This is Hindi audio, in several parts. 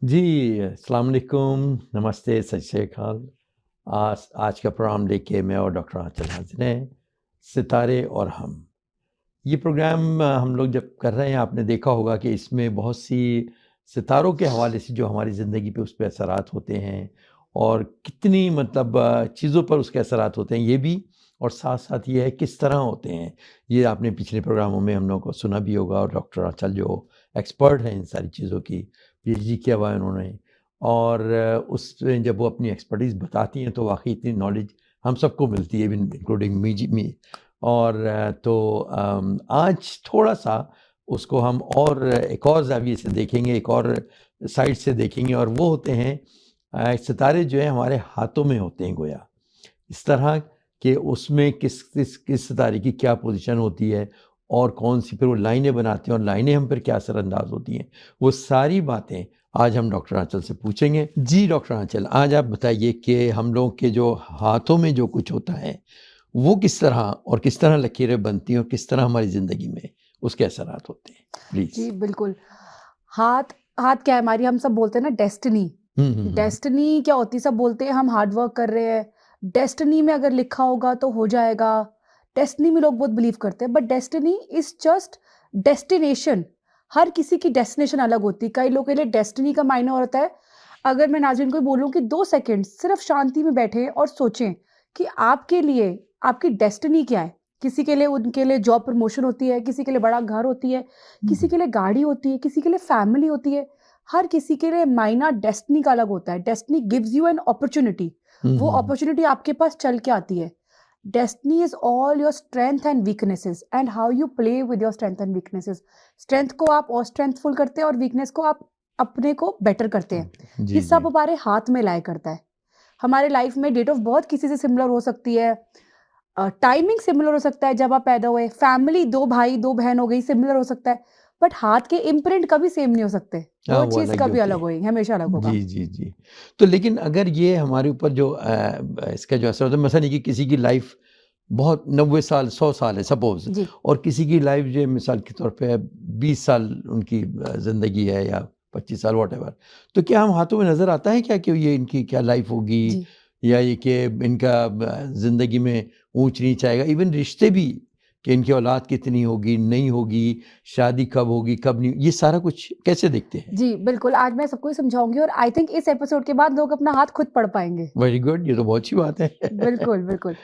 जी, अस्सलाम वालेकुम, नमस्ते, सत श्री अकाल। आज का प्रोग्राम लेके मैं और डॉक्टर आंचल हाज़िर हैं, सितारे और हम। ये प्रोग्राम हम लोग जब कर रहे हैं, आपने देखा होगा कि इसमें बहुत सी सितारों के हवाले से जो हमारी ज़िंदगी पे उस पे असरात होते हैं और कितनी मतलब चीज़ों पर उसके असरात होते हैं, ये भी और साथ-साथ ये है किस तरह होते हैं। ये आपने पिछले प्रोग्रामों में हम लोगों को सुना भी होगा और डॉक्टर आंचल जो एक्सपर्ट हैं इन सारी चीज़ों की, पीएचडी किया हुआ है उन्होंने और उसमें जब वो अपनी एक्सपर्टीज़ बताती हैं, तो वाक़ई इतनी नॉलेज हम सबको मिलती है, इवन इंक्लूडिंग मी और तो आज थोड़ा-सा उसको हम और एक और ज़ाविये से देखेंगे, एक और साइड से देखेंगे और वो होते हैं सितारे जो हैं हमारे हाथों में होते हैं गोया। इस तरह कि उसमें किस सितारे की क्या पोज़ीशन होती है और कौन-सी फिर वो लाइनें बनाते हैं और लाइनें हम पर क्या असर-अंदाज़ होती हैं। वो सारी बातें आज हम डॉक्टर आंचल से पूछेंगे। जी, डॉक्टर आंचल, आज आप बताइए कि हम लोगों के जो हाथों में जो कुछ होता है वो किस तरह और किस तरह लकीरें बनती हैं और किस तरह हमारी ज़िंदगी में उसके असरात होते हैं? प्लीज़। जी, बिल्कुल। हाथ हाथ क्या है हमारी, हम सब बोलते हैं ना डेस्टिनी। हुँ। डेस्टिनी क्या होती है, सब बोलते हैं हम हार्ड वर्क कर रहे हैं, डेस्टिनी में अगर लिखा होगा तो हो जाएगा। डेस्टिनी में लोग बहुत बिलीव करते हैं, but destiny is just destination. हर किसी की डेस्टिनेशन अलग होती है। कई लोगों के लिए डेस्टिनी का मायने और होता है, अगर मैं नाज़रीन को बोलूँ कि 2 सेकंड सिर्फ शांति में बैठें और सोचें कि आपके लिए आपकी डेस्टिनी क्या है? किसी के लिए उनके लिए जॉब प्रमोशन होती है, किसी के लिए बड़ा घर होती है, किसी के लिए गाड़ी होती है, किसी के लिए फैमिली होती है। हर किसी के लिए मायना डेस्टिनी का अलग होता है। Destiny gives you an opportunity. वो हुँ। अपॉर्च्युनिटी आपके पास चल के आती है। Destiny is all your strength and weaknesses and how you play with your strength and weaknesses. Strength को आप और स्ट्रेंथफुल करते हैं और वीकनेस को आप अपने को बेटर करते हैं। ये जी, सब जी। हमारे हाथ में लाया करता है। हमारे लाइफ में डेट ऑफ बर्थ किसी से सिमिलर हो सकती है। टाइमिंग सिमिलर हो सकता है जब आप पैदा हुए, फैमिली 2 भाई 2 बहन हो गई सिमिलर हो सकता है, बट हाथ के इम्प्रिंट कभी सेम नहीं हो सकते। हाँ, वो वो चीज़ अलग ही कभी होती अलग है। होएगी, हमेशा अलग होगा। जी, जी, जी। तो लेकिन अगर ये हमारे ऊपर जो इसका जो असर होता है मसलन ये कि किसी की लाइफ़ बहुत 90 साल, 100 साल है सपोज़ जी। और किसी की लाइफ़ जो है मिसाल के तौर पे 20 साल उनकी ज़िंदगी है या 25 साल व्हाटएवर। तो क्या हम हाथों में नज़र आता है क्या कि ये इनकी क्या लाइफ़ होगी जी। या ये कि इनका ज़िंदगी में ऊँच-नीच आएगा? इवन रिश्ते भी कि इनकी औलाद कितनी होगी, नहीं होगी, शादी कब होगी, कब नहीं ये सारा कुछ कैसे देखते हैं? जी, बिल्कुल, आज मैं सबको ही समझाऊँगी और आई थिंक इस एपिसोड के बाद लोग अपना हाथ खुद पढ़ पाएँगे। वेरी गुड, ये तो बहुत अच्छी बात है। बिल्कुल, बिल्कुल।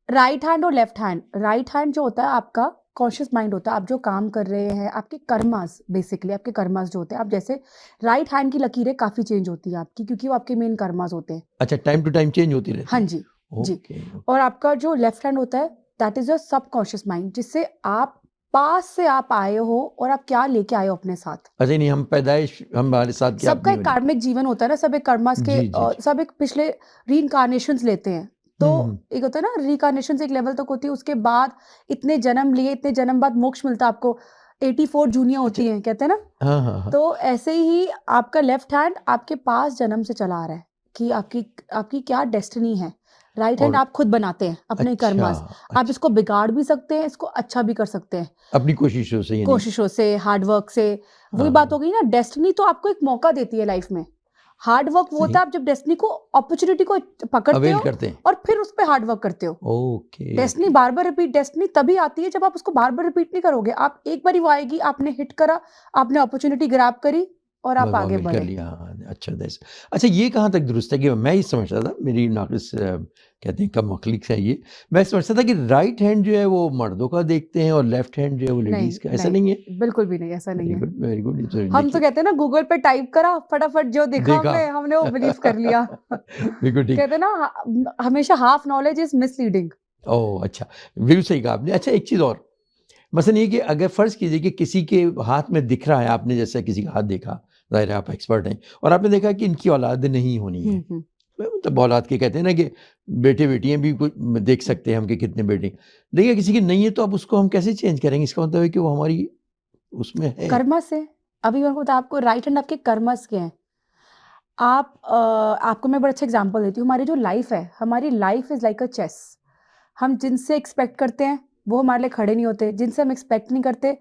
राइट हैंड और लेफ्ट हैंड। राइट हैंड जो होता है आपका कॉन्शियस माइंड होता है, आप जो काम कर रहे हैं, आपके कर्मास बेसिकली आपके कर्मास जो होते हैं, आप जैसे राइट हैंड की लकीरें काफ़ी चेंज होती हैं आपकी क्योंकि वो आपके मेन कर्मास होते हैं। अच्छा टाइम टू टाइम चेंज होती हाँ रहती है। जी, जी। ओके, और ओके। आपका जो लेफ्ट हैंड होता है that is your subconscious mind जिससे आप पास से आप आए हो और आप क्या लेके आए हो अपने साथ। अच्छा नहीं हम पैदाइश हमारे साथ क्या सबका अपनी एक वाली कार्मिक जीवन होता है ना, सब एक कर्मास के जी, जी, जी। सब एक पिछले रीइन्कार्नेशंस लेते हैं। तो हुँ, हुँ। एक होता है ना रीइन्कार्नेशंस एक लेवल तक होती है, उसके बाद इतने जन्म लिए, इतने जन्म बाद मोक्ष मिलता है आपको। 84 जूनियाँ अच्छा होती हैं, कहते हैं ना? हाँ, हाँ, हाँ। तो ऐसे ही आपका लेफ्ट हैंड आपके पास जन्म से चला आ रहा है कि आपकी आपकी क्या डेस्टिनी है। राइट हैंड और आप खुद बनाते हैं अपने अच्छा, कर्मास। आप अच्छा। इसको बिगाड़ भी सकते हैं, इसको अच्छा भी कर सकते हैं। अपनी कोशिशों से यानी कोशिशों से, हार्ड वर्क से। वही हाँ, बात हाँ। हो गई ना, डेस्टिनी तो आपको एक मौका देती है लाइफ में। हार्ड वर्क वो होता सही है आप जब डेस्टिनी को अपॉर्च्युनिटी को पकड़ते अवेल हो करते हैं। और फिर उस पे हार्ड वर्क करते हो। Okay, destiny okay. बार-बार रिपीट डेस्टिनी तभी आती है जब आप उसको बार-बार रिपीट नहीं करोगे। आप एक बारी वो आएगी, आपने हिट करा, आपने अपॉर्च्युनिटी ग्रैब करी और आप बस आगे अवेल कर बढ़े। लिया हाँ, अच्छा दैट्स अच्छा ये कहाँ तक दुरुस्त है कि मैं ये समझता था मेरी नाक़िस कहते हैं कम अक़ली है ये। मैं समझता था कि राइट हैंड जो है वो मर्दों का देखते हैं और लेफ्ट हैंड जो है वो नहीं, लेडीज़ का, ऐसा नहीं, नहीं है? बिल्कुल भी नहीं, ऐसा नहीं है। वेरी गुड ये तो हम तो देखिए कहते हैं ना गूगल पे टाइप करा, फटाफट जो दिखा देखा। हमने वो बिलीव कर लिया। बिल्कुल ठीक। कहते हैं ना हमेशा हाफ नॉलेज इज़ मिसलीडिंग। ओह! अच्छा, बिल्कुल सही कहा आपने। अच्छा एक चीज़ और, मसलन ये कि अगर फ़र्ज़ कीजिए कि किसी के हाथ में दिख रहा है, आपने जैसे किसी का हाथ देखा, ज़ाहिर है आप एक्सपर्ट हैं और आपने देखा कि इनकी औलाद नहीं होनी है। हुँ, हुँ, मतलब औलाद के कहते हैं ना कि बेटे-बेटियाँ भी कुछ देख हुँ। सकते हैं हम कि कितने बेटे। देखिए किसी की नहीं है तो अब उसको हम कैसे चेंज करेंगे? इसका मतलब है कि वो हमारी उसमें है। कर्मा से, अभी मेरे को बताया आपको राइट हैंड आपके कर्मस के हैं। आपको मैं बड़ा अच्छा एग्ज़ाम्पल देती हूँ, हमारी जो लाइफ़ है, हमारी life is like a chess. हम जिनसे एक्सपेक्ट करते हैं, वो हमारे लिए खड़े नहीं होते, जिनसे हम एक्सपेक्ट नहीं करते,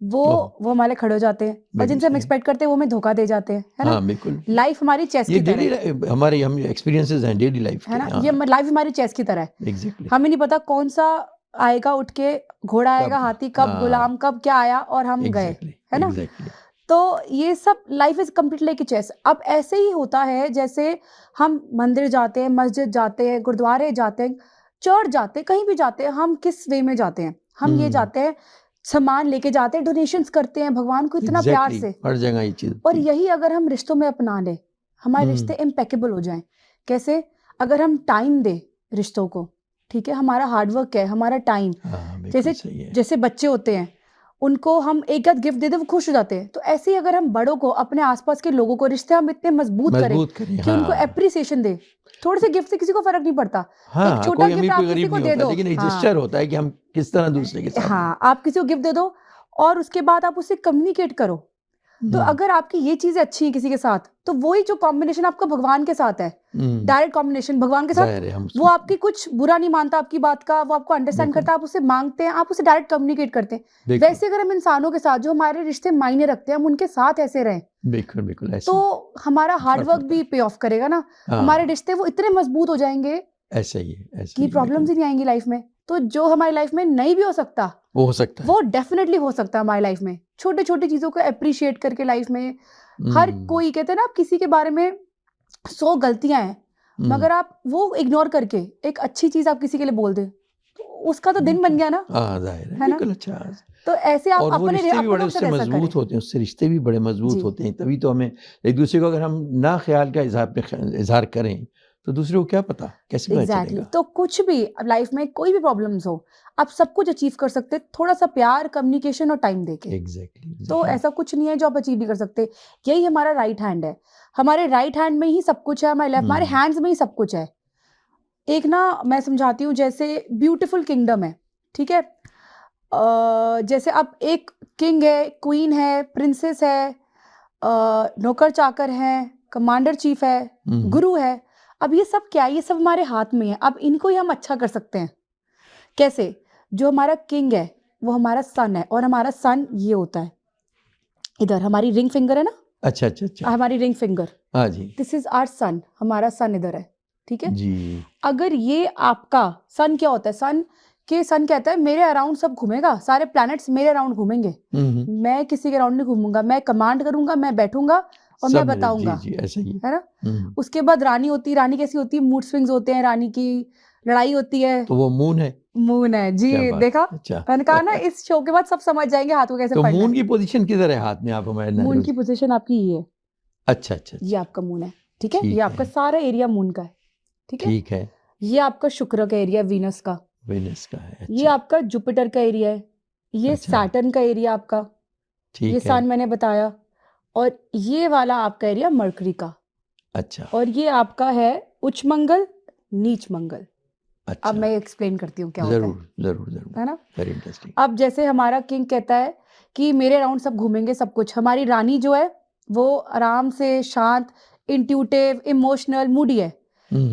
वो ओह वो हमारे खड़े हो जाते हैं, और बिल्कुल जिनसे हम सही। एक्सपेक्ट करते हैं वो हमें धोखा दे जाते हैं, है ना? हाँ बिल्कुल, लाइफ हमारी चेस ये की तरह डेली है हमारे हम एक्सपीरियंसेस हैं डेली लाइफ है के। ना? हाँ ये लाइफ हमारी चेस की तरह है। एग्जैक्टली। हमें नहीं पता कौन सा आएगा उठ के, घोड़ा आएगा, कब हाथी कब, हाँ गुलाम कब, क्या आया और हम गए, एग्जैक्टली है ना? एग्जैक्टली। तो ये सब life is complete like a chess. अब ऐसे ही होता है जैसे हम मंदिर जाते हैं, मस्जिद जाते हैं, गुरुद्वारे जाते हैं, चर्च जाते हैं, कहीं भी जाते हैं, हम किस वे में जाते हैं? हम ये जाते हैं, सामान लेके जाते हैं, डोनेशंस करते हैं भगवान को इतना प्यार एग्जैक्टली से। हर जगह ये चीज और थी। यही अगर हम रिश्तों में अपना लें, हमारे रिश्ते इम्पेकेबल हो जाएं। कैसे? अगर हम टाइम दें रिश्तों को, ठीक है, हमारा हार्डवर्क है, हमारा टाइम। हाँ बिल्कुल जैसे सही है। जैसे बच्चे होते हैं, उनको हम एक आध गिफ्ट दे दें, वो खुश हो जाते हैं। तो ऐसे ही अगर हम बड़ों को, अपने आसपास के लोगों को, रिश्ते हम इतने मजबूत करें मजबूत करें कि उनको हाँ। अप्रिसिएशन दें। थोड़े से गिफ्ट से किसी को फर्क नहीं पड़ता, एक हाँ छोटा कोई गिफ्ट अमीर कोई आप किसी गरीब को नहीं दे होता, दो, लेकिन एक हाँ जेस्चर होता है कि हम किस तरह दूसरे के साथ हैं। हाँ, आप किसी को गिफ्ट दे दो और उसके बाद आप उससे कम्युनिकेट करो। तो अगर आपकी ये चीजें अच्छी हैं किसी के साथ, तो वही जो कॉम्बिनेशन आपका भगवान के साथ है, डायरेक्ट कॉम्बिनेशन भगवान के साथ, जाहिर है हम वो आपकी कुछ बुरा नहीं मानता आपकी बात का, वो आपको अंडरस्टैंड बिल्कुल करता है, आप उससे मांगते हैं, आप उससे डायरेक्ट कम्युनिकेट करते हैं। बिल्कुल वैसे अगर हम इंसानों के साथ, जो हमारे रिश्ते मायने रखते हैं, हम उनके साथ ऐसे रहें, बिल्कुल बिल्कुल ऐसे तो हमारा फर्क हार्डवर्क पड़ता भी है। पे ऑफ करेगा ना। हमारे हाँ रिश्ते वो इतने मजबूत हो जाएंगे ऐसा ही है ऐसा कि ही है, प्रॉब्लम्स बिल्कुल ही नहीं आएंगी लाइफ में। तो जो हमारी लाइफ में नहीं भी हो सकता, वो हो सकता है। वो डेफिनेटली हो सकता है हमारी लाइफ में। छोटे छोटे चीजों को अप्रिशिएट करके लाइफ में, हर कोई कहते हैं ना, आप किसी के बारे में 100 गलतियां हैं, मगर आप वो इग्नोर करके एक अच्छी चीज आप किसी के लिए बोल दें, तो उसका तो दिन बन गया ना, हाँ जाहिर है है ना? बिल्कुल अच्छा। तो ऐसे आप और वो अपने रिश्ते भी बड़े अपनों के उससे साथ ऐसा करें। मजबूत होते हैं, उससे रिश्ते भी बड़े मजबूत जी होते हैं। तभी तो हमें एक दूसरे को, अगर हम ना ख्याल का इजहार करें, तो दूसरे को क्या पता, कैसे पता एग्जैक्टली चलेगा। तो कुछ भी अब लाइफ में कोई भी प्रॉब्लम्स हो, आप सब कुछ अचीव कर सकते हैं, थोड़ा सा प्यार, कम्युनिकेशन और टाइम देके। एग्जैक्टली तो ऐसा कुछ नहीं है जो आप अचीव नहीं कर सकते। यही हमारा राइट हैंड है, हमारे राइट हैंड में ही सब कुछ है, हमारे लेफ्ट, हमारे हैंड्स में ही सब कुछ है। एक ना मैं समझाती हूँ, जैसे ब्यूटीफुल किंगडम है, ठीक है? जैसे अब एक किंग है, क्वीन है, प्रिंसेस है, नौकर चाकर हैं, कमांडर चीफ है, गुरु है। अब ये सब क्या है? ये सब हमारे हाथ में है। अब इनको ही हम अच्छा कर सकते हैं। कैसे? जो हमारा किंग है वो हमारा सन है, और हमारा सन ये होता है, इधर हमारी रिंग फिंगर है ना, अच्छा अच्छा अच्छा हमारी रिंग फिंगर, हाँ जी दिस इज आवर सन, हमारा सन इधर है, ठीक है? जी अगर ये आपका सन क्या होता है? सन कहता है मेरे अराउंड सब घूमेगा, सारे प्लैनेट्स मेरे अराउंड घूमेंगे, मैं किसी के अराउंड नहीं घूमूंगा, मैं कमांड करूंगा, मैं बैठूंगा और मैं सब मेरे जी बताऊंगा, जी ऐसा ही है ना? उसके बाद रानी होती है। रानी कैसी होती है? मूड स्विंग्स होते हैं, रानी की लड़ाई होती है। तो वो मून है। मून है जी, क्या बात देखा? अच्छा मैंने कहा ना, इस शो के बाद सब समझ जाएंगे हाथ को कैसे तो पढ़ना मून है। की पोजीशन किधर है हाथ में, आप हमारे मून नजरों की से? पोजीशन आपकी ये है, अच्छा अच्छा ये अच्छा आपका मून है, ठीक है? ठीक ये आपका है सारा एरिया मून का है, ठीक है? ठीक है ये आपका शुक्र का एरिया, वीनस का। वेनस का है ये अच्छा आपका जुपिटर का एरिया है। ये अच्छा सैटर्न का एरिया आपका, ये ठीक है सन मैंने बताया। और ये वाला आपका एरिया मरकरी का। अच्छा और ये आपका है उच्च मंगल, नीच मंगल। अब अच्छा मैं एक्सप्लेन करती हूँ क्या होता है जरूर जरूर जरूर है ना? वेरी इंटरेस्टिंग अब जैसे हमारा किंग कहता है कि मेरे अराउंड सब घूमेंगे, सब कुछ। हमारी रानी जो है वो आराम से शांत, इंट्यूटिव, इमोशनल, मूडी है।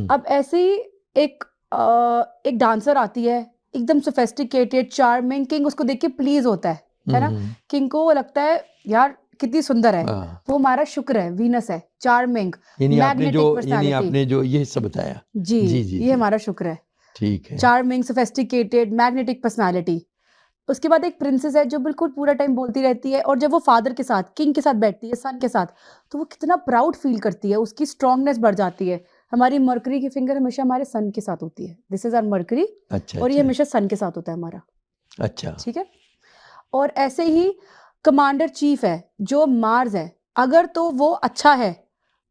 अब ऐसे ही एक एक डांसर आती है, एकदम सोफेस्टिकेटेड, चार्मिंग। किंग उसको देख के प्लीज होता है ना? किंग को वो लगता है यार कितनी सुंदर है। वो हमारा शुक्र है, वीनस है, चार्मिंग, मैग्नेटिक पर्सनालिटी। आपने जो ये सब बताया जी जी जी ये जी हमारा शुक्र है, ठीक है चार्मिंग, सोफेस्टिकेटेड, मैग्नेटिक पर्सनालिटी। उसके बाद एक प्रिंसेस है जो बिल्कुल पूरा टाइम बोलती रहती है, और जब वो फादर के साथ, किंग के साथ बैठती है, सन के साथ, तो वो कितना प्राउड फील करती है, उसकी स्ट्रांगनेस बढ़ जाती है। हमारी मरकरी की फिंगर हमेशा हमारे सन के साथ होती है, दिस इज आवर मरकरी। अच्छा और ये अच्छा हमेशा सन के साथ होता है हमारा, अच्छा ठीक है? और ऐसे ही कमांडर चीफ है जो मार्स है, अगर तो वो अच्छा है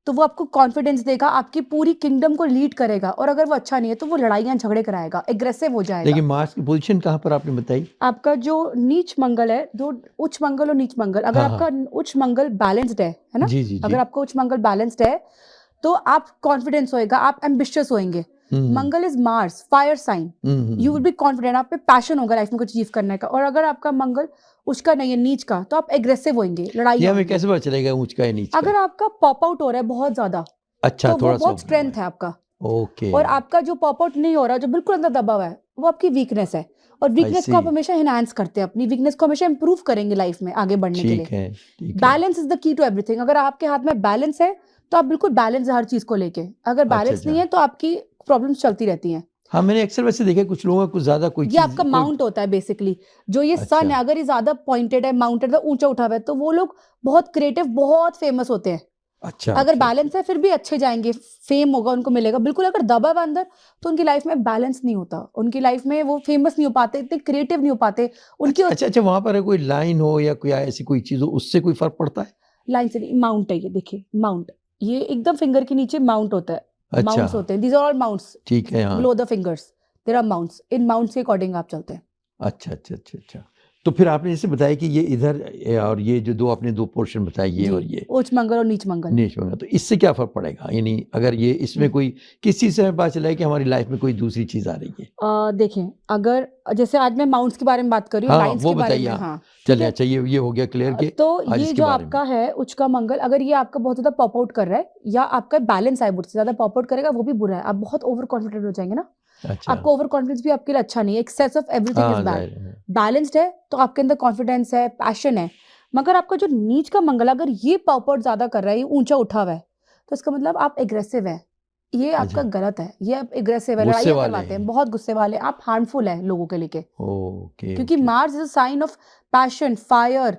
तो वो आपको कॉन्फिडेंस देगा, आपकी पूरी किंगडम को लीड करेगा। और अगर वो अच्छा नहीं है तो वो लड़ाइयां झगड़े कराएगा, एग्रेसिव हो जाएगा। लेकिन मार्स की पोजीशन कहाँ पर आपने बताई? आपका जो नीच मंगल है, दो उच्च मंगल और नीच मंगल, अगर हाँ, आपका उच्च मंगल बैलेंस्ड है ना? जी जी जी अगर आपका उच्च मंगल बैलेंस्ड है तो आप कॉन्फिडेंस होएगा, आप एम्बिशियस होएंगे। Mangal is Mars, fire sign, you will be confident, आप पे पैशन होगा लाइफ में कुछ अचीव करने का। और अगर आपका मंगल उसका नहीं है, नीच का, तो आप एग्रेसिव होंगे, लड़ाई ये हमें कैसे पता चलेगा ऊंच का है नीच का? अगर आपका पॉप आउट हो रहा है बहुत ज्यादा, अच्छा तो वो थोड़ा सा बहुत स्ट्रेंथ है आपका। ओके और आपका जो पॉप आउट नहीं हो रहा, जो बिल्कुल अंदर दबा हुआ है, वो आपकी वीकनेस है। और आई वीकनेस को सी। आप हमेशा एनहांस करते हैं, अपनी वीकनेस को हमेशा इंप्रूव करेंगे लाइफ में आगे बढ़ने के ठीक लिए। है, ठीक है। Balance is the key to everything. अगर आपके हाथ में बैलेंस है तो आप बिल्कुल बैलेंस है हर चीज को लेके। अगर अच्छा, बैलेंस नहीं अच्छा। है तो आपकी प्रॉब्लम्स चलती रहती हैं। हाँ, मैंने अक्सर वैसे देखा है कुछ लोगों का कुछ ज़्यादा कोई ये चीज़ आपका कोई माउंट होता है बेसिकली। जो ये सन अच्छा, है, अगर ये ज्यादा पॉइंटेड है, माउंटेड है, ऊंचा उठा हुआ है, तो वो लोग बहुत क्रिएटिव, बहुत फेमस होते हैं। अच्छा, अगर अच्छा, बैलेंस अच्छा। है फिर भी अच्छे जाएंगे, फेम होगा उनको मिलेगा। बिल्कुल अगर दबा हुआ अंदर तो उनकी लाइफ में बैलेंस नहीं होता, उनकी लाइफ में वो फेमस नहीं हो पाते, इतने क्रिएटिव नहीं हो पाते। उनकी अच्छा, अच्छा, अच्छा, वहाँ पर कोई लाइन हो या कोई ऐसी कोई चीज़ हो, उससे कोई फ़र्क पड़ता है? लाइन से नहीं, माउंट है ये, देखिए माउंट, ये एकदम फिंगर के नीचे माउंट होता है। अच्छा, माउंट्स होते हैं, दीज आर ऑल माउंट्स ठीक है, हाँ। Below the fingers. There are mounts, इन माउंट्स के अकॉर्डिंग आप चलते हैं। अच्छा, अच्छा, अच्छा, अच्छा। तो फिर आपने जैसे बताया कि ये इधर और ये जो 2 आपने 2 पोर्शन बताए ये जी, और ये उच्च मंगल और नीच मंगल। नीच मंगल, तो इससे क्या फ़र्क पड़ेगा? यानी अगर ये इसमें हम्म। कोई किस चीज़ से हमें पता चला है कि हमारी लाइफ में कोई दूसरी चीज़ आ रही है? देखें, अगर जैसे आज मैं माउंट्स के बारे में बात कर रही हूँ, हाँ, लाइन्स वो के बारे बताइए में, हाँ। हाँ, ठीक चलें है? अच्छा ये हो गया क्लियर कि तो आज ये इसके जो बारे में। आपका है उच्च का मंगल, अगर ये आपका बहुत ज़्यादा पॉप आउट कर रहा है या आपका बैलेंस है, मुझसे ज़्यादा पॉप आउट करेगा वो भी बुरा है। आप बहुत ओवर कॉन्फिडेंट हो जाएंगे ना, अच्छा, आपको ओवर कॉन्फिडेंस भी आपके लिए अच्छा नहीं है। एक्सेस ऑफ एवरीथिंग इज हाँ, बैड। ज़ाहिर है। बैलेंस्ड है तो आपके अंदर कॉन्फिडेंस है, पैशन है। मगर आपका जो नीच का मंगल, अगर ये पॉप आउट ज़्यादा कर रहा है, ये ऊंचा उठा हुआ है, तो इसका मतलब आप एग्रेसिव है। ये आपका अच्छा, गलत है, ये आप एग्रेसिव है, गुस्से लड़ाइयाँ वाले करवाते हैं, हैं। बहुत गुस्से वाले, आप हार्मफुल है लोगों के लेके। ओके, क्योंकि okay. Mars is a sign of passion, fire,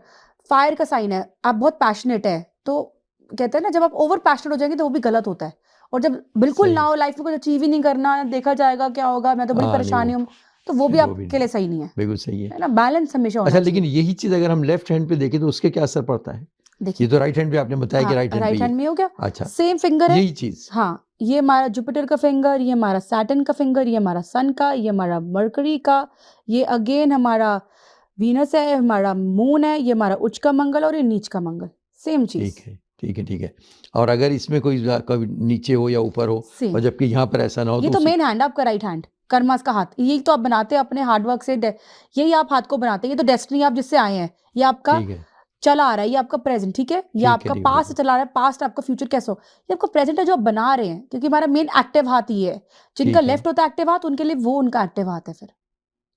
fire का साइन है। आप बहुत पैशनेट है, तो कहते हैं ना, जब आप ओवर पैशनेट हो जाएंगे तो वो भी गलत होता है। और जब बिल्कुल ना सही। हो, लाइफ में कुछ अचीव ही नहीं करना, देखा जाएगा क्या होगा, मैं तो बड़ी हाँ, नहीं परेशानी हूँ, तो वो भी फिर वो भी आपके नहीं, लिए सही नहीं बिल्कुल सही है। है ना? बैलेंस हमेशा अच्छा होना लेकिन चाहिए। यही चीज़ अगर हम लेफ्ट हैंड पे देखें तो उसके क्या असर पड़ता है? ये देखिए, तो राइट हैंड पे आपने बताया कि हाँ, राइट हैंड पे राइट ये हैंड में हो गया, अच्छा, सेम फिंगर है। यही चीज़। हाँ, ये हमारा जुपिटर का फिंगर, ये हमारा सैटर्न का फिंगर, ये हमारा सन का, ये हमारा मरकरी का, ये अगेन हमारा वीनस है, हमारा मून है, ये हमारा उच्च का मंगल और ये नीच का मंगल। सेम चीज, ठीक है, ठीक है, ठीक है। और अगर इसमें कोई कभी नीचे हो या ऊपर हो सेम। और जबकि यहाँ पर ऐसा ना हो ये तो तो उसी मेन हैंड है आपका, राइट हैंड, कर्मास का हाथ। यही तो आप बनाते हैं अपने हार्डवर्क से, यही आप हाथ को बनाते हैं। ये तो डेस्टिनी आप जिससे आए हैं, ये आपका ठीक है, चला आ रहा है, ये आपका प्रेजेंट, ठीक है? ये ठीक है, आपका ठीक है, पास्ट बिल्कुल। चला रहा है, पास्ट आपका फ्यूचर कैसे हो, ये आपका प्रेजेंट है जो आप बना रहे हैं। क्योंकि हमारा मेन एक्टिव हाथ ही है। जिनका ठीक है। लेफ्ट होता है एक्टिव हाथ, उनके लिए वो उनका एक्टिव हाथ है। फिर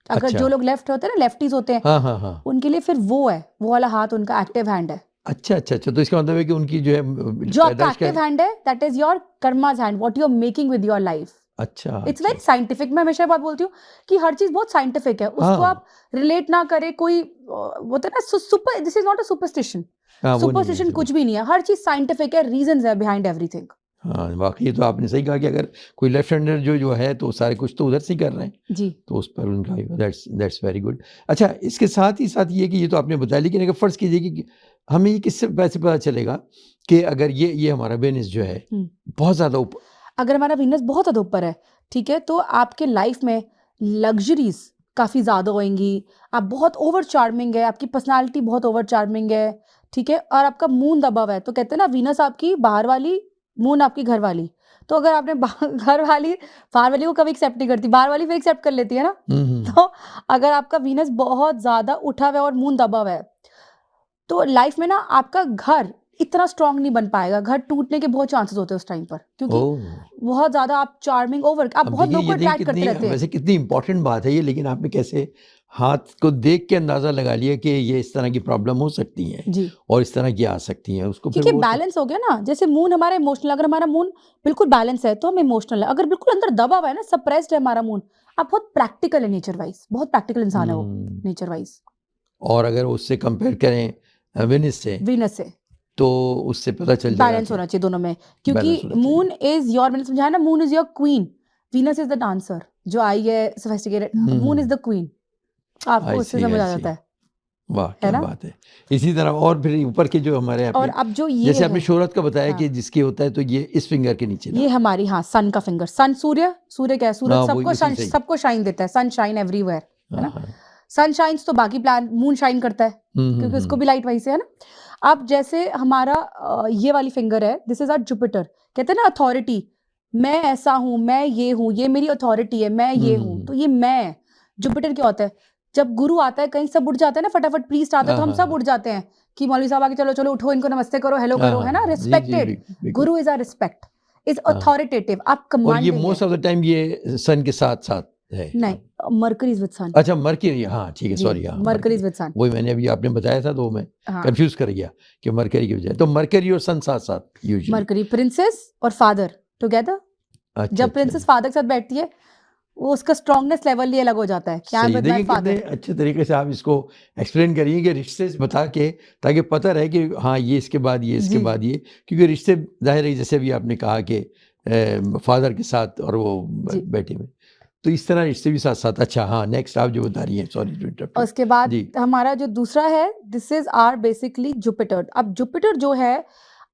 अगर अच्छा। जो लोग लेफ्ट होते हैं ना, लेफ्टीज होते हैं, हाँ, हाँ, हाँ। उनके लिए फिर वो है, वो वाला हाथ उनका एक्टिव हैंड है। अच्छा, अच्छा, अच्छा, तो इसका मतलब है कि उनकी जो है जो आपका पैदाइश का एक्टिव हैंड है, that is your karma's hand, what you are making with your life. अच्छा, इट्स अच्छा, वेरी साइंटिफिक। मैं हमेशा बात बोलती हूँ कि हर चीज बहुत साइंटिफिक है, उसको हाँ, आप रिलेट ना करें। कोई होता है ना super, this is not a superstition. हाँ, वो नहीं है सुपरस्टिशन ऐसा कुछ। कुछ भी नहीं है, हर चीज साइंटिफिक है, रीजंस है बिहाइंड एवरीथिंग। हाँ, वाक़ई ये तो आपने सही कहा कि अगर कोई लेफ्ट हैंडर जो है तो सारे कुछ तो उधर से ही कर रहे हैं। जी, तो उस पर उनका दैट्स वेरी गुड। अच्छा इसके साथ ही साथ ये कि ये तो आपने बताया लेकिन अगर फ़र्ज़ कीजिए कि हमें ये किससे वैसे पता चलेगा कि अगर ये हमारा वेनिस जो है बहुत ज़्यादा अगर हमारा वीनस बहुत ज़्यादा ऊपर है, ठीक है, तो आपके लाइफ में लग्जरीज काफ़ी ज़्यादा होएंगी। आप बहुत ओवर चार्मिंग है, आपकी पर्सनालिटी बहुत ओवर चार्मिंग है, ठीक है? और आपका मून दबा हुआ है, तो कहते हैं ना, वीनस आपकी बाहर वाली, मून आपकी घर वाली। तो अगर आपने घर वाली, बाहर वाली को कभी एक्सेप्ट नहीं करती, बाहर वाली फिर एक्सेप्ट कर लेती है ना। हुँ, हुँ। तो अगर आपका वीनस बहुत ज़्यादा उठा हुआ है और मून दबा हुआ है, तो लाइफ में ना आपका घर इतना स्ट्रांग नहीं बन पाएगा। घर टूटने के बहुत चांसेस होते हैं उस टाइम पर, क्योंकि ओह! बहुत ज़्यादा आप चार्मिंग ओवर, आप अब बहुत देखिए लोग को ये देखिए अट्रैक्ट करते कितनी रहते हैं। वैसे कितनी इम्पोर्टेंट बात है ये लेकिन आपने कैसे हाथ को देख के अंदाज़ा लगा लिया कि ये इस तरह की प्रॉब्लम हो सकती है जी, और इस तरह की आ सकती हैं उसको फिर क्योंकि वो सब बैलेंस हो गया ना। जैसे मून हमारा इमोशनल, अगर हमारा मून बिल्कुल बैलेंस है तो हम इमोशनल है। अगर बिल्कुल अंदर दबा हुआ है ना, सप्रेस्ड है हमारा मून, आप बहुत प्रैक्टिकल है नेचर वाइज, बहुत प्रैक्टिकल इंसान है वो हुँ। नेचर वाइज, और अगर उससे कंपेयर करें वेनिस से वीनस से। तो उससे पता चल जाएगा बैलेंस कि होना चाहिए दोनों में, क्योंकि बैलेंस होना चाहिए। मून इज योर, मैंने समझाया ना, moon is your queen, Venus is the dancer जो आई है sophisticated, moon is hmm, the queen. आपको उससे समझ आई आ सी। जाता वाह! है क्या ना? बात है। इसी तरह और फिर ऊपर के जो हमारे और आपने अब जो ये जैसे आपने है, शोहरत का बताया हाँ, कि जिसकी होता है तो ये इस फिंगर के नीचे ये था। हमारी, हाँ, सन का फिंगर। सन सूर्य, सूर्य क्या है? सूरज हाँ, वही सबको उसी सही। सबको शाइन देता है, सन शाइन एवरीवेयर, है हाँ, ना? हाँ। सन शाइन्स तो बाकी प्लान, मून शाइन करता है, हुँ, हुँ, क्योंकि उसको हुँ। भी लाइट वहीं से है ना। अब जैसे हमारा ये वाली फिंगर है, दिस इज आवर जुपिटर। कहते हैं ना अथॉरिटी, मैं ऐसा हूँ, मैं ये हूँ, ये मेरी अथॉरिटी है, मैं हुँ, ये हुँ, हूँ, हुँ। तो ये मैं। जुपिटर क्या होता है? जब गुरु आता है कहीं, सब उठ जाते हैं ना, फटाफट प्रीस्ट आता है हाँ, तो हम हाँ, सब हाँ। उठ जाते हैं कि मौलवी साहब आके, चलो चलो उठो, इनको नमस्ते करो, हेलो हाँ, करो, हाँ, है ना? हाँ। जी, जी, रिस्पेक्टेड। बिल्कुल। गुरु इज आर रिस्पेक्ट, इज हाँ। अथॉरिटेटिव, आप और ये कमांडिंग है। मोस्ट ऑफ द टाइम ये सन के साथ-साथ है। नहीं, मरकरी इज विद सन। अच्छा मरकरी, हाँ ठीक है, जी, सॉरी, हाँ मरकरी इज मरकरी, विद सन। वही मैंने अभी आपने बताया था तो मैं हाँ, कंफ्यूज कर गया कि मरकरी की बजाय, तो मरकरी और सन साथ साथ यूजुअली। मरकरी प्रिंसेस और फादर टुगेदर। अच्छा जब अच्छा, प्रिंसेस फादर के साथ बैठती है, वो उसका स्ट्रांगनेस लेवल ही अलग हो जाता है कि आई एम सही है। विद माय देखिए कितने फादर। अच्छे तरीके से आप इसको एक्सप्लेन करिए कि रिश्ते से बता के, ताकि पता रहे कि हाँ ये इसके बाद ये, इसके जी, बाद ये, क्योंकि रिश्ते जाहिर है जैसे भी आपने कहा कि फादर के साथ और वो जी। बेटे में, तो इस तरह रिश्ते भी साथ साथ। अच्छा हाँ, नेक्स्ट आप जो बता रही हैं, सॉरी टू इंटरप्ट और यू। उसके बाद जी हमारा जो दूसरा है, this is our basically Jupiter. अब जुपिटर जो है,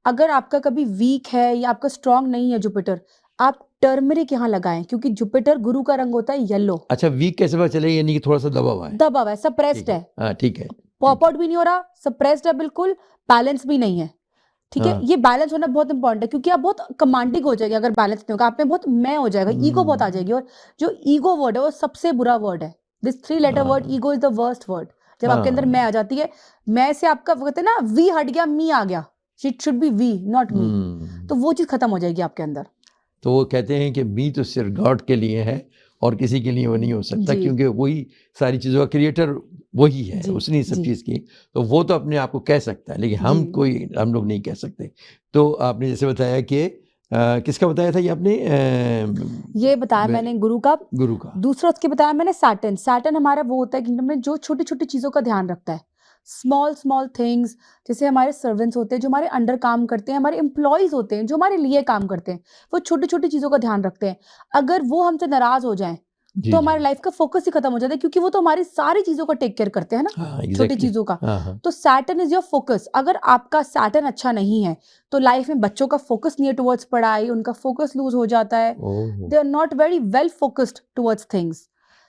अगर आपका कभी वीक है या आपका स्ट्रांग नहीं है जुपिटर, आप टर्मरिक यहाँ लगाएं, क्योंकि जुपिटर गुरु का रंग होता है येलो। अच्छा, वीक कैसे पता चले, यानी कि थोड़ा सा दबा हुआ है? दबा हुआ है, सप्रेस्ड ठीक है, है, हाँ ठीक है, पॉप आउट भी नहीं हो रहा, सप्रेस्ड है बिल्कुल, बैलेंस भी नहीं है। ठीक है, हाँ ये बैलेंस होना बहुत इंपॉर्टेंट है, क्योंकि आप बहुत कमांडिंग हो जाएगी अगर बैलेंस नहीं होगा, आप में बहुत मैं हो जाएगा, ईगो बहुत आ जाएगी। और जो ईगो वर्ड है वो सबसे बुरा वर्ड है। दिस 3 लेटर वर्ड हाँ ego is the worst word. जब आपके अंदर मैं हाँ, आ जाती है, मैं से आपका वो कहते हैं ना, वी हट गया, मी आ गया, it should be we not me, तो वो चीज खत्म हो जाएगी आपके अंदर। तो वो कहते हैं कि मी तो सिर्फ गॉड के लिए है और किसी के लिए वो नहीं हो सकता, जी क्योंकि वही सारी चीज़ों का क्रिएटर वही है, जी उसने सब जी चीज़ की, तो वो तो अपने आप को कह सकता है, लेकिन जी, हम लोग नहीं कह सकते। तो आपने जैसे बताया कि किसका बताया था ये आपने, ये बताया मैंने गुरु का। गुरु का। दूसरा उसके बताया मैंने सैटर्न। सैटर्न हमारा वो होता है किंगडम में जो छोटी छोटी चीजों का ध्यान रखता है, स्मॉल स्मॉल थिंग्स। जैसे हमारे सर्वेंट्स होते हैं जो हमारे अंडर काम करते हैं, हमारे एम्प्लॉयज होते हैं जो हमारे लिए काम करते हैं, वो छोटी छोटी चीजों का ध्यान रखते हैं। अगर वो हमसे नाराज हो जाएं जी तो जी, हमारी लाइफ का फोकस ही खत्म हो जाता है, क्योंकि वो तो हमारी सारी चीजों का टेक केयर करते हैं ना, हाँ छोटी एग्जैक्टली, चीजों का। हाँ हाँ, तो सैटर्न इज योर फोकस। अगर आपका सैटर्न अच्छा नहीं है, तो लाइफ में बच्चों का फोकस नहीं है टुवर्ड्स पढ़ाई, उनका फोकस लूज हो जाता है, ओह they are not very well focused towards things.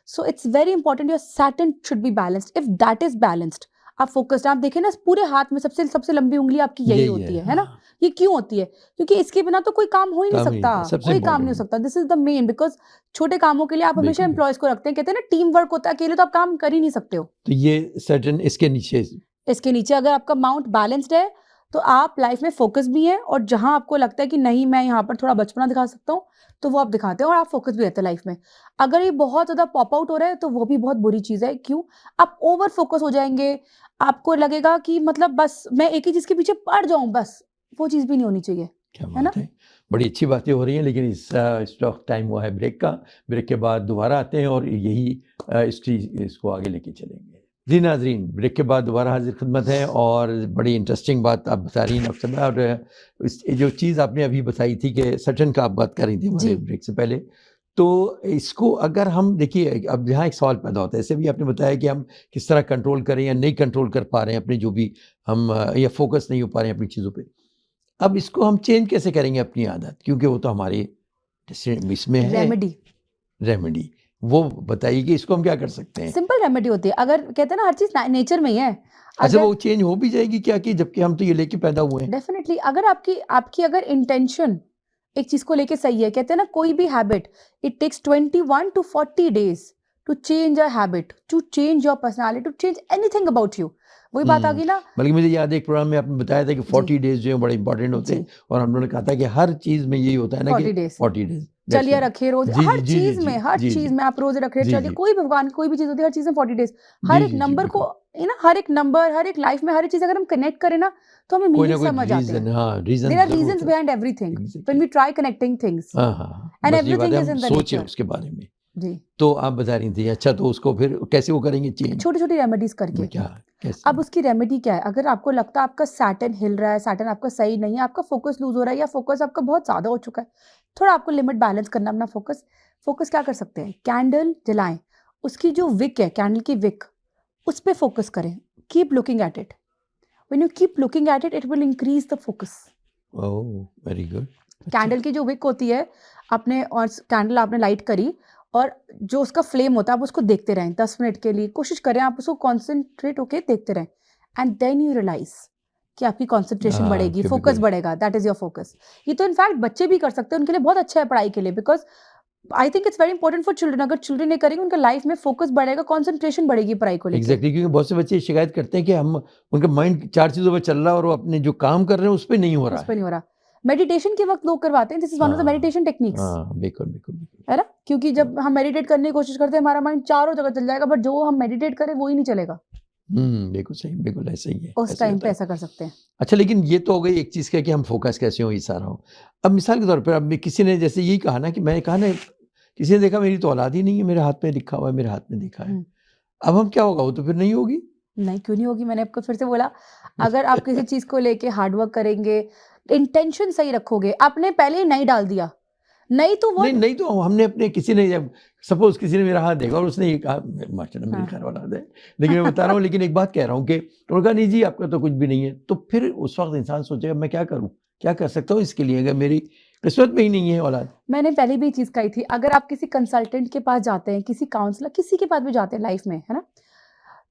So it's very important your Saturn should be balanced. If that is balanced, आप फोकस्ड, आप देखें ना पूरे हाथ में सबसे सबसे लंबी उंगली आपकी यही यही होती है ना? हाँ, ये क्यों होती है? क्योंकि इसके बिना तो कोई काम हो ही नहीं काम ही नहीं सकता, था, सबसे कोई काम नहीं हो इम्पोर्टेंट, सकता। This is the main, because छोटे कामों के लिए आप हमेशा बिल्कुल बिल्कुल। एम्प्लॉयज को रखते हैं, कहते हैं ना टीम वर्क होता है, अकेले तो आप काम कर ही नहीं सकते हो। तो ये सर्टन इसके नीचे, इसके नीचे अगर आपका माउंट बैलेंस्ड है, तो आप लाइफ में फोकस भी हैं, और जहां आपको लगता है कि नहीं मैं यहाँ पर थोड़ा बचपना दिखा सकता हूँ, तो वो आप दिखाते हैं और आप फोकस भी रहते हैं लाइफ में। अगर ये बहुत ज्यादा पॉप आउट हो रहा है, तो वो भी बहुत बुरी चीज है। क्यों? आप ओवर फोकस हो जाएंगे, आपको लगेगा कि मतलब बस मैं एक ही चीज के पीछे पड़ जाऊं, बस वो चीज भी नहीं होनी चाहिए, क्या है ना? बात है, बड़ी अच्छी बातें हो रही हैं, लेकिन इस वक्त टाइम हुआ है ब्रेक का। ब्रेक के बाद दोबारा आते हैं और यही इसको आगे लेके चलेंगे। जी नाजरीन, ब्रेक के बाद दोबारा हाजिर खिदमत है, और बड़ी इंटरेस्टिंग बात आप बता रही हैं डॉक्टर साहब। और जो चीज़ आपने अभी बताई थी कि सर्टन का आप बात कर रही थी हमारे जी ब्रेक से पहले, तो इसको अगर हम देखिए, अब यहाँ एक सवाल पैदा होता है, ऐसे भी आपने बताया कि हम किस तरह कंट्रोल करें या नहीं कंट्रोल कर पा रहे हैं अपने जो भी हम या फोकस नहीं हो पा रहे हैं अपनी चीज़ों पे। अब इसको हम चेंज कैसे करेंगे अपनी आदत, क्योंकि वो तो हमारे इसमें है रेमेडी, रेमेडी, वो बताइए कि इसको हम क्या कर सकते हैं? सिंपल रेमेडी होती है। अगर कहते हैं ना हर चीज नेचर में ही है, अच्छा, अगर वो चेंज हो भी जाएगी क्या, कि जबकि हम तो ये लेके पैदा हुए हैं? डेफिनेटली अगर आपकी आपकी अगर इंटेंशन एक चीज को लेके सही है, कहते हैं ना कोई भी habit, it takes 21 to 40 days to change a habit, to change your personality, to change anything about you. वही बात आ गई ना। बल्कि मुझे याद है एक प्रोग्राम में आपने बताया था कि जी 40 डेज जो है बड़े इंपॉर्टेंट होते जी, हैं, और हम लोगों ने कहा था कि हर चीज़ में यही होता है ना कि 40 डेज 40 डेज, दैट्स चलिए राइट। रखिए रोज, जी हर जी जी जी चीज में, जी हर जी चीज जी में आप रोज रख रहे जी चलिए, जी कोई भी भगवान कोई भी चीज होती है, हर चीज में 40 डेज। हर जी एक जी जी नंबर को, बिल्कुल, ना हर एक नंबर, हर एक लाइफ में हर एक चीज अगर हम कनेक्ट करें ना, तो हमें कोई ना मीनिंग कोई समझ आते हैं। रीज़न, हाँ रीज़न देयर आर ज़रूर रीजंस होता है, behind everything when exactly. We try connecting things, हाँ हाँ हाँ, एंड बस ये बात एवरीथिंग है, इज हम इन द सोचें नेचर। उसके बारे में। जी, तो आप बता रही थी, अच्छा तो उसको फिर कैसे वो करेंगे चेंज छोटी छोटी रेमेडीज करके। में, क्या कैसे? अब उसकी रेमेडी क्या है? अगर आपको लगता है आपका सैटर्न हिल रहा है, सैटर्न आपका सही नहीं है, आपका फोकस लूज हो रहा है, या फोकस आपका बहुत ज्यादा हो चुका है, थोड़ा आपको लिमिट बैलेंस करना अपना फोकस। फोकस क्या कर सकते हैं? कैंडल जलाएं, उसकी जो विक है, कैंडल की विक, उस पे फोकस करें। Keep looking at it, when you keep looking at it, it will increase the focus. Oh very good, अच्छा, कैंडल की जो विक होती है, आपने और कैंडल आपने लाइट करी, और जो उसका फ्लेम होता है आप उसको देखते रहें 10 मिनट के लिए, कोशिश करें आप उसको कॉन्सेंट्रेट होके देखते रहें, एंड देन यू रियलाइज कि आपकी कॉन्सेंट्रेशन बढ़ेगी, फोकस बिल्कुल, बढ़ेगा। That is your focus. ये तो इनफैक्ट बच्चे भी कर सकते हैं, उनके लिए बहुत अच्छा है पढ़ाई के लिए, because I think it's very important for children. अगर चिल्ड्रन ये करेंगे, उनका लाइफ में फोकस बढ़ेगा, कॉन्सेंट्रेशन बढ़ेगी पढ़ाई को लेके। एग्जैक्टली, क्योंकि बहुत से बच्चे शिकायत करते हैं कि हम, उनका माइंड 4 चीज़ों पर चल रहा है और वो अपने जो काम कर रहे हैं उस पर नहीं हो रहा उस पर है। नहीं हो रहा। मेडिटेशन के वक्त लोग करवाते हैं, this is one of the हाँ मेडिटेशन टेक्निक्स, हाँ बिल्कुल बिल्कुल बिल्कुल है ना? क्योंकि जब हम मेडिटेट करने की कोशिश करते हैं हमारा माइंड चारों जगह चल जाएगा, बट जो हम मेडिटेट करें वो ही नहीं चलेगा। बिल्कुल सही, बिल्कुल ऐसे ही है, उस ऐसे ही टाइम होता पे है। ऐसा कर सकते हैं। अच्छा, लेकिन ये तो हो गई एक चीज़ का कि हम फोकस कैसे हो, ये सारा हो। अब मिसाल के तौर पर अब किसी ने जैसे यही कहा ना कि मैं कहा ना, किसी ने देखा मेरी तो औलाद ही नहीं है, मेरे हाथ में लिखा हुआ है, मेरे हाथ में देखा है, हम्म, अब हम क्या होगा, वो तो फिर नहीं होगी। नहीं क्यों नहीं होगी? मैंने आपको फिर से बोला, अगर आप किसी चीज को लेके हार्ड वर्क करेंगे, इंटेंशन सही रखोगे, आपने पहले ही नहीं डाल दिया, नहीं तो नहीं वर्ड नहीं तो हमने अपने किसी ने जब सपोज किसी ने मेरा हाथ देखा और उसने ये कहा, माशाल्लाह मेरी हाँ खैर औलाद है, लेकिन मैं बता रहा हूँ, लेकिन एक बात कह रहा हूँ कि उन्होंने कहा नहीं जी आपका तो कुछ भी नहीं है, तो फिर उस वक्त इंसान सोचेगा मैं क्या करूँ, क्या कर सकता हूँ इसके लिए, अगर मेरी किस्मत में ही नहीं है औलाद। मैंने पहले भी ये चीज कही थी, अगर आप किसी कंसल्टेंट के पास जाते हैं, किसी काउंसलर, किसी के पास भी जाते हैं लाइफ में, है ना,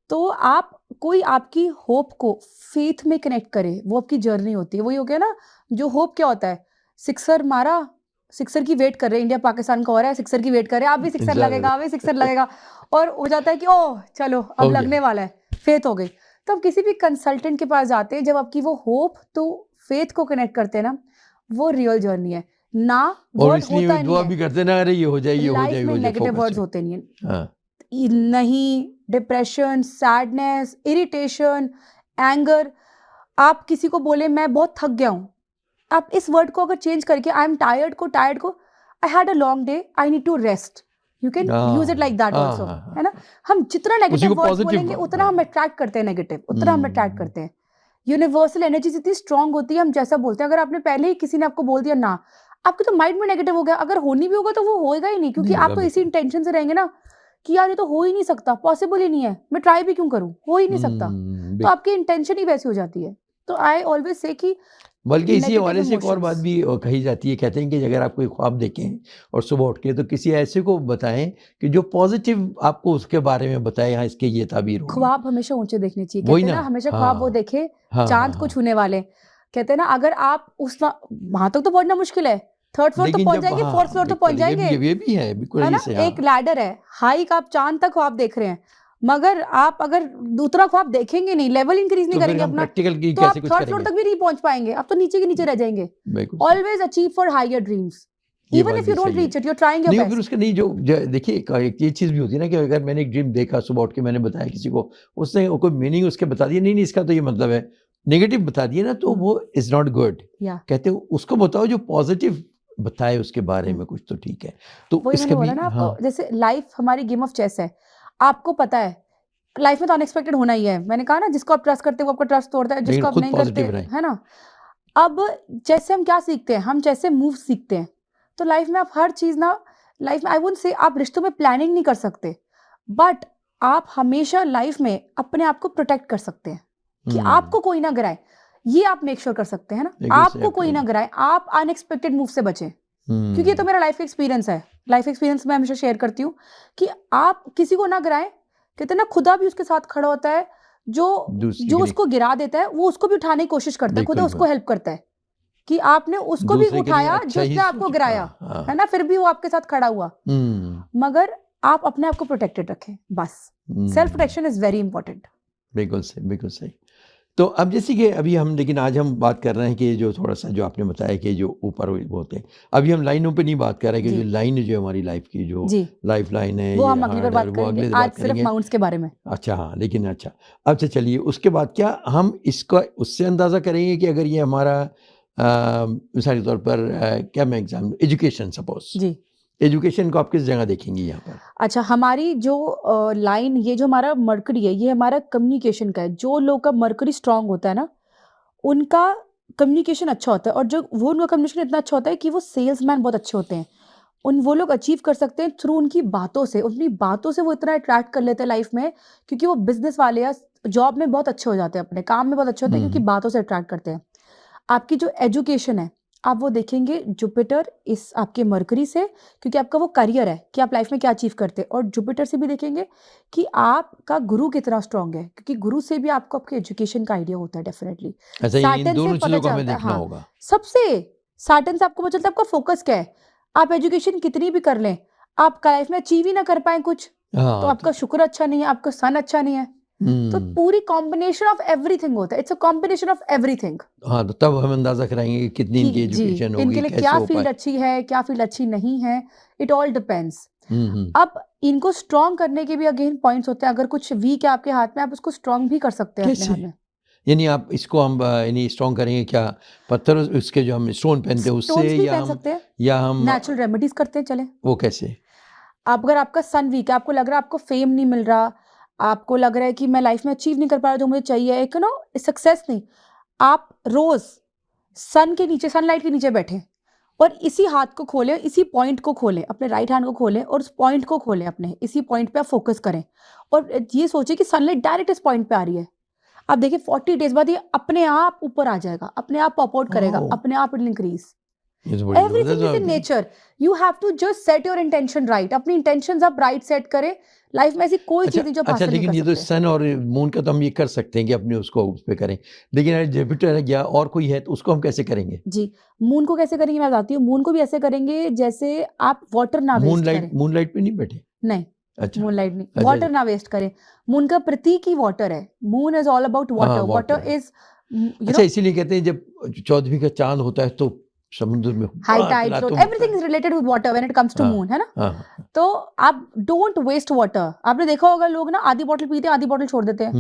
तो आप कोई आपकी होप को फेथ में कनेक्ट करे, वो आपकी जर्नी होती है। वही हो गया ना, जो होप क्या होता है, सिक्सर मारा, सिक्सर की वेट कर रहे हैं, इंडिया पाकिस्तान का हो रहा है, सिक्सर की वेट कर रहे हैं, आप भी सिक्सर इंतजार लगेगा, आप भी सिक्सर लगेगा, और हो जाता है कि ओह चलो अब हो गया। लगने वाला है, फेथ हो गई। तो आप किसी भी कंसल्टेंट के पास जाते हैं, जब आपकी वो होप तो फेथ को कनेक्ट करते हैं ना, वो रियल जर्नी है ना, और वर्ड इसलिए होता नहीं दुआ है भी करते ना, अरे ये हो जाए, ये हो लाइफ जाए, ये में, हो जाए, नेगेटिव फोकस वर्ड्स है। होते नहीं है, हाँ नहीं, डिप्रेशन, सैडनेस, इरिटेशन, एंगर, आप किसी को बोले मैं बहुत थक गया हूं, आप इस वर्ड को अगर चेंज करके आई एम टायर्ड को I had a long day, I need to rest, you can use it like that हाँ ऑल्सो, हाँ है ना? हम जितना उसी नेगेटिव को वर्ड्स पॉजिटिव, बोलेंगे उतना हम अट्रैक्ट करते हैं नेगेटिव, उतना हम अट्रैक्ट करते हैं। यूनिवर्सल एनर्जी इतनी स्ट्रांग होती है, हम जैसा बोलते हैं, अगर आपने पहले ही किसी ने आपको बोल दिया ना, आपके तो माइंड में नेगेटिव हो गया, अगर होनी भी होगा तो वो होएगा ही नहीं, क्योंकि नहीं होगा आप तो इसी बिल्कुल। इंटेंशन से रहेंगे ना कि यार ये तो हो ही नहीं सकता, पॉसिबल ही नहीं है, मैं ट्राई भी क्यों करूं, हो ही नहीं सकता, तो आपकी इंटेंशन ही वैसी हो जाती है। तो आई ऑलवेज से कि बल्कि इसी नेगेटिव हवाले से एक और बात इमोशंस, भी कही जाती है, कहते हैं कि अगर आप कोई ख्वाब देखें और सुबह उठ के तो किसी ऐसे को बताएं कि जो पॉजिटिव आपको उसके बारे में बताए, हाँ इसके ये ताबीर होगी। ख्वाब हमेशा ऊंचे देखने चाहिए, वही कहते हैं ना, ना हमेशा ख्वाब वो हाँ देखे हाँ हाँ चांद को हाँ। छूने वाले, कहते हैं ना अगर आप उस वहां तक तो पहुंचना मुश्किल है, थर्ड फ्लोर तो लेकिन पहुंच जब, जाएंगे, फोर्थ हाँ फ्लोर तो पहुंच बिल्कुल, जाएंगे, ये भी है बिल्कुल, है ये ना? से एक हाँ। लैडर है, हाइक आप चांद तक ख्वाब देख रहे हैं, मगर आप अगर दूसरा ख्वाब देखेंगे नहीं, लेवल इंक्रीज नहीं तो फिर करेंगे हम अपना, प्रैक्टिकल की तो कैसे आप कुछ थर्ड फ्लोर करेंगे। तक भी नहीं पहुंच पाएंगे, आप तो नीचे के नीचे रह जाएंगे। बिल्कुल सही, always achieve for higher dreams, ये इवन बात इफ यू भी डोंट सही है। Reach it, you are trying your नहीं, फिर बेस्ट। उसके नहीं देखिए एक ये चीज़ भी होती है ना कि अगर मैंने एक ड्रीम देखा सुबह उठ के, मैंने बताया किसी को, उसने कोई मीनिंग उसके बता दिया, नहीं नहीं इसका तो ये मतलब है, नेगेटिव बता दिया ना, तो वो इज़ नॉट गुड। या कहते हो उसको बताओ जो पॉजिटिव बताए उसके बारे में कुछ, तो ठीक है। तो वही मैंने इसका बोला भी ना, हाँ आप जैसे लाइफ हमारी गेम ऑफ चेस है, आपको पता है लाइफ में तो अनएक्सपेक्टेड होना ही है, मैंने कहा ना जिसको आप ट्रस्ट करते हो वो आपका ट्रस्ट तोड़ता है, लेकिन जिसको आप खुद नहीं करते, पॉजिटिव रहें। है ना? अब जैसे हम क्या सीखते हैं, हम जैसे मूव सीखते हैं, तो लाइफ में आप हर चीज ना, लाइफ में आई वुडंट से आप रिश्तों में प्लानिंग नहीं कर सकते, बट आप हमेशा लाइफ में अपने आप को प्रोटेक्ट कर सकते हैं कि आपको कोई ना गिराए, ये आप मेक श्योर कर सकते हैं ना, बिल्कुल सही आपको आप कोई कह ना रहे गिराए, आप अनएक्सपेक्टेड मूव से बचें, क्योंकि ये तो हैं। मेरा लाइफ एक्सपीरियंस है, लाइफ एक्सपीरियंस मैं हमेशा शेयर करती हूँ कि आप किसी को ना गिराएं, कहते हैं ना खुदा भी उसके साथ खड़ा होता है, जो दूसरी जो गिरी, उसको गिरा देता है वो उसको भी उठाने की कोशिश करता है, खुदा बिल्कुल उसको हेल्प करता है कि आपने उसको भी दूसरे के लिए उठाया अच्छा जो ही उसने आपको सोच, गिराया, हाँ है हाँ। ना, फिर भी वो आपके साथ खड़ा हुआ, मगर आप अपने आप को प्रोटेक्टेड रखें, बस self protection is very important. बिल्कुल सही, बिल्कुल सही। तो अब जैसे कि अभी हम, लेकिन आज हम बात कर रहे हैं कि जो थोड़ा सा जो आपने बताया कि जो ऊपर वो होते हैं, अभी हम लाइनों पे नहीं बात कर रहे कि जी जो लाइन जो हमारी लाइफ की जो जी, लाइफ लाइन है, वो ये हम अगली बार हार्ड है, बात वो करेंगे, अगले आज बात सिर्फ करेंगे। माउंट्स के बारे में। अच्छा हाँ, लेकिन अच्छा चलिए उसके बाद क्या हम इसका उससे अंदाज़ा करेंगे कि अगर ये हमारा मिसाल के तौर पर क्या मैं एग्जाम एजुकेशन सपोज, जी, एजुकेशन को आप किस जगह देखेंगी यहाँ पर। अच्छा, हमारी जो लाइन, ये जो हमारा मरकरी है, ये हमारा कम्युनिकेशन का है, जो लोग का मरकरी स्ट्रांग होता है ना, उनका कम्युनिकेशन अच्छा होता है, और जो वो उनका कम्युनिकेशन इतना अच्छा होता है कि वो सेल्समैन बहुत अच्छे होते हैं, वो लोग अचीव कर सकते हैं थ्रू उनकी बातों से, अपनी बातों से वो इतना अट्रैक्ट कर लेते हैं लाइफ में, क्योंकि वो बिजनेस वाले या जॉब में बहुत अच्छे हो जाते हैं, अपने काम में बहुत अच्छे होते हैं, क्योंकि बातों से अट्रैक्ट करते हैं। आपकी जो एजुकेशन है, आप वो देखेंगे जुपिटर इस आपके मरकरी से, क्योंकि आपका वो करियर है कि आप लाइफ में क्या अचीव करते हैं, और जुपिटर से भी देखेंगे कि आपका गुरु कितना स्ट्रांग है, क्योंकि गुरु से भी आपको आपके एजुकेशन का आइडिया होता है डेफिनेटली। अच्छा, इन सैटर्न से दोनों पता चीज़ों को हमें चलता है, देखना हाँ, होगा। सबसे सैटर्न से आपको पता चलता है आपका फोकस क्या है। आप एजुकेशन कितनी भी कर लें, आप लाइफ में अचीव ही ना कर पाए कुछ, तो हाँ आपका शुक्र अच्छा नहीं है, आपका सन अच्छा नहीं है, तो हम्म। पूरी कॉम्बिनेशन ऑफ एवरीथिंग होता है, it's a combination of everything हाँ, तो तब हम अंदाजा कराएंगे कि कितनी कि इनकी जी एजुकेशन इनके होगी, लिए कैसे क्या हो फील्ड पाए। अच्छी है, क्या फील्ड अच्छी नहीं है, इट ऑल डिपेंड्स। हम्म। अब इनको स्ट्रॉन्ग करने के भी अगेन पॉइंट्स होते हैं। अगर कुछ वीक है आपके हाथ में, आप उसको स्ट्रॉन्ग भी कर सकते हैं अपने कैसे? हाथ में। यानी आप इसको हम यानी स्ट्रॉन्ग करेंगे क्या? पत्थर उसके जो हम स्टोन पहनते हैं उससे, स्टोन्स भी या पहन हम सकते हैं, या हम नेचुरल रेमेडीज करते हैं चले। वो कैसे? आप अगर आपका सन वीक है, आपको लग रहा है आपको फेम नहीं मिल रहा, आपको लग रहा है कि मैं लाइफ में अचीव नहीं कर पा रहा जो मुझे चाहिए, एक नो सक्सेस नहीं, आप रोज सन के नीचे, सनलाइट के नीचे बैठे और इसी हाथ को खोलें, इसी पॉइंट को खोलें, अपने राइट हैंड को खोलें और उस पॉइंट को खोलें, अपने इसी पॉइंट पे आप फोकस करें और ये सोचिए कि सनलाइट डायरेक्ट इस पॉइंट पे आ रही है। आप देखिए 40 डेज बाद ये अपने आप ऊपर आ जाएगा, अपने आप पॉप आउट करेगा, ओह, अपने आप इट इंक्रीज। ये तो बड़ी एवरीथिंग इज इन जबरदस्त। Nature, you have to just set your intention right. अपनी इंटेंशंस आप राइट सेट करें, लाइफ में ऐसी कोई अच्छा चीज नहीं जो आप अच्छा, हासिल नहीं लेकिन कर ये तो सकते। सन और मून का तो हम ये कर सकते हैं कि अपने उसको उस पे करें, लेकिन अगर जुपिटर है या और कोई है तो उसको हम कैसे करेंगे? जी, मून को कैसे करेंगे मैं बताती हूँ। मून को भी ऐसे करेंगे जैसे आप वाटर ना वेस्ट करें। मूनलाइट पे नहीं बैठे? नहीं, अच्छा मूनलाइट नहीं, अच्छा। वाटर ना वेस्ट करें। मून का प्रतीक ही वाटर है। मून इज ऑल अबाउट हाँ, water, water water. Is you अच्छा, नो इसीलिए कहते हैं जब 14वीं का चांद होता है तो समुद्र में हाई बड़ा टाइड, तलातुम होता एवरीथिंग है। Is related with water when it comes to हाँ मून, है ना? हाँ। तो आप डोंट वेस्ट वाटर। आपने देखा होगा लोग ना आधी बॉटल पीते हैं, आधी बॉटल छोड़ देते हैं।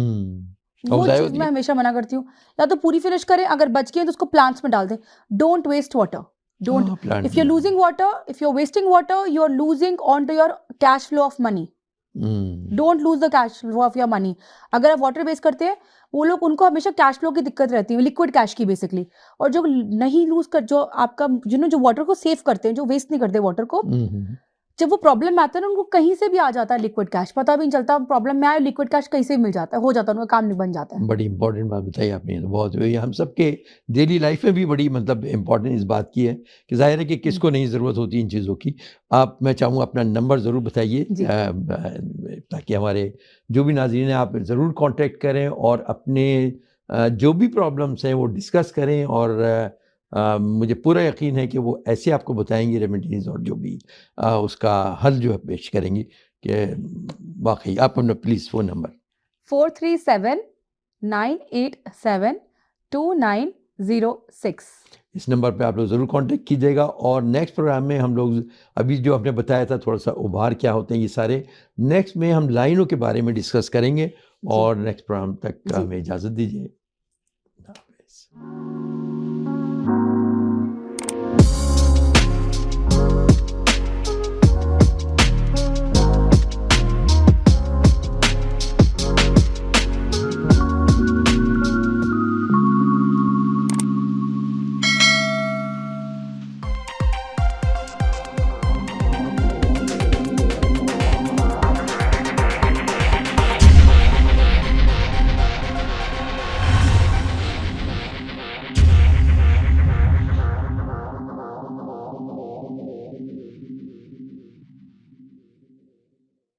और वो ज़ाया चीज होती मैं है। हमेशा मना करती हूँ, या तो पूरी फिनिश करें, अगर बच गए तो उसको प्लांट्स में डाल दें। Don't waste water, don't. हाँ, plant if you are losing water, if you are wasting water, you are losing on to your cash flow of money. Don't lose the cash flow of your money. अगर आप वाटर वेस्ट करते हैं, वो लोग, उनको हमेशा कैश फ्लो की दिक्कत रहती है, लिक्विड कैश की बेसिकली। और जो नहीं लूज कर, जो आपका जो वाटर को सेव करते हैं, जो वेस्ट नहीं करते वाटर को, जब वो प्रॉब्लम में आता है ना, उनको कहीं से भी आ जाता है लिक्विड कैश, पता भी नहीं चलता प्रॉब्लम में आया, लिक्विड कैश कहीं से भी मिल जाता है, हो जाता है, उनका काम नहीं बन जाता है। बड़ी इंपॉर्टेंट बात बताई आपने, ये तो बहुत, ये हम सबके डेली लाइफ में भी बड़ी मतलब इम्पोर्टेंट इस बात की है कि जाहिर है कि किसको नहीं ज़रूरत होती इन चीज़ों की। आप, मैं चाहूँगा अपना नंबर ज़रूर बताइए जी। ताकि हमारे जो भी नाज़रीन हैं आप ज़रूर कांटेक्ट करें और अपने जो भी प्रॉब्लम्स हैं वो डिस्कस करें, और मुझे पूरा यकीन है कि वो ऐसे आपको बताएंगे रेमेडीज़ और जो भी उसका हल जो है पेश करेंगी कि वाकई। आप अपना प्लीज़ फ़ोन नंबर। 437-987-2906। इस नंबर पे आप लोग ज़रूर कांटेक्ट कीजिएगा, और नेक्स्ट प्रोग्राम में हम लोग, अभी जो आपने बताया था थोड़ा सा उभार क्या होते हैं ये सारे, नेक्स्ट में हम लाइनों के बारे में डिस्कस करेंगे। और नेक्स्ट प्रोग्राम तक जी। हमें इजाज़त दीजिए।